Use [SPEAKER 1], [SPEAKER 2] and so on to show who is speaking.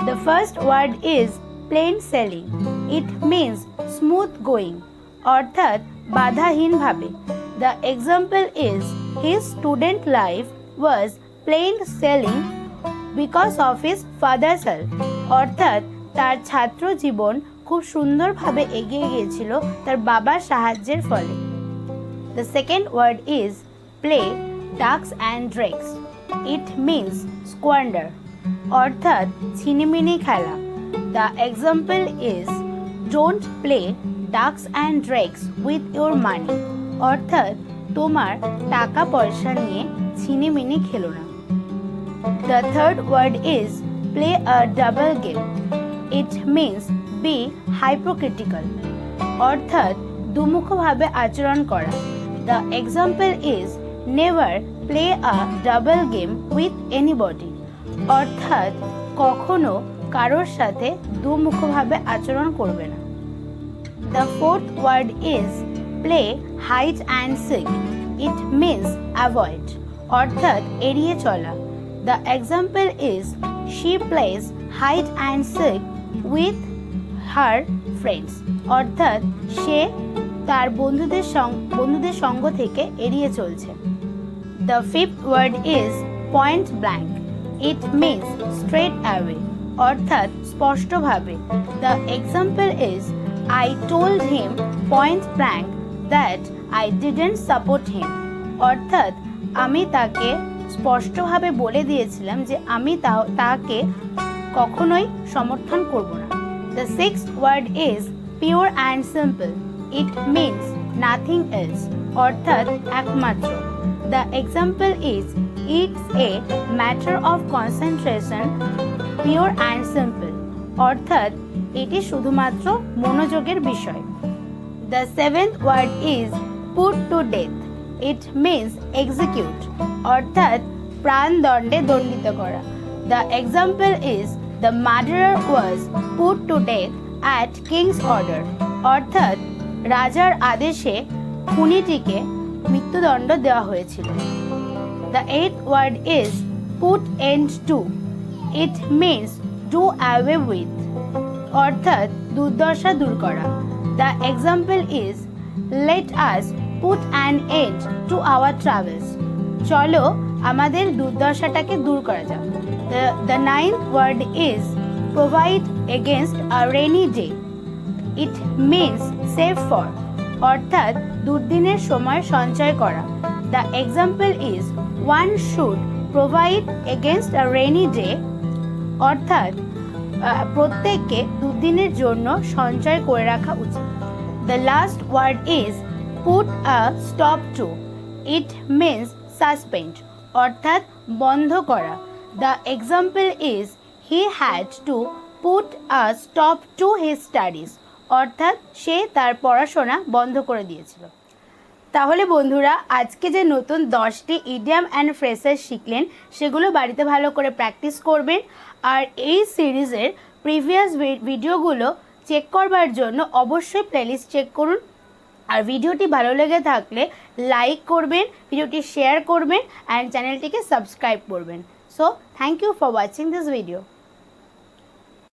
[SPEAKER 1] The first word is plain sailing. It means smooth going অর্থাৎ বাধাহীন ভাবে। The example is his student life was plain sailing because of his father's help অর্থাৎ তার ছাত্র জীবন খুব সুন্দরভাবে এগিয়ে গিয়েছিল তার বাবার সাহায্যের ফলে। The second word is play ducks and drakes. It means squander অর্থাৎ ছিনিমিনি খেলা। The example is don't play ducks and drakes with your money অর্থাৎ তোমার টাকা পয়সা নিয়ে ছিনিমিনি খেলো না। The third word is play a double game. It means be hypocritical অর্থাৎ দুমুখভাবে আচরণ করা। The example is never play a double game with anybody অর্থাৎ কখনো কারোর সাথে দুমুখভাবে আচরণ করবে না। The fourth word is play hide and seek. It means avoid অর্থাৎ এড়িয়ে চলা। The example is she plays hide and seek with her friends অর্থাৎ সে তার বন্ধুদের সঙ্গ থেকে এড়িয়ে চলছে। The fifth word is point blank. It means straight away অর্থাৎ স্পষ্টভাবে। The example is I told him point blank that I didn't support him অর্থাৎ আমি তাকে স্পষ্টভাবে বলে দিয়েছিলাম যে আমি তাকে কখনোই সমর্থন করব না। The sixth word is pure and simple. It means nothing else অর্থাৎ একমাত্র। The example is it's a matter of concentration, pure and simple অর্থাৎ এটি শুধুমাত্র মনোযোগের বিষয়। The seventh word is put to death. It means execute অর্থাৎ প্রাণদণ্ডে দণ্ডিত করা। The example is the murderer was put to death at king's order অর্থাৎ রাজার আদেশে খুনিটিকে মৃত্যুদণ্ড দেওয়া হয়েছিল। The eighth word is put end to. It means do away with অর্থাৎ দুর্দশা দূর করা। The example is let us put an end to our troubles চলো আমাদের দুর্দশাটাকে দূর করা যাক। The ninth word is provide against a rainy day. It means save for অর্থাৎ দুর্দিনের সময় সঞ্চয় করা। The example is one should provide against a rainy day অর্থাৎ প্রত্যেককে দুর্দিনের জন্য সঞ্চয় করে রাখা উচিত। The last word is put a stop to. It means suspend অর্থাৎ বন্ধ করা। The example is he had to put a stop to his studies অর্থাৎ সে তার পড়াশোনা বন্ধ করে দিয়েছিল। তাহলে বন্ধুরা আজকে যে নতুন 10টি ইডিয়াম অ্যান্ড ফ্রেজেস শিখলেন সেগুলো বাড়িতে ভালো করে প্র্যাকটিস করবেন। আর এই সিরিজের প্রিভিয়াস ভিডিওগুলো চেক করবার জন্য অবশ্যই প্লেলিস্ট চেক করুন। আর ভিডিওটি ভালো লেগে থাকলে লাইক করবেন, ভিডিওটি শেয়ার করবেন অ্যান্ড চ্যানেলটিকে সাবস্ক্রাইব করবেন। So thank you for watching this video.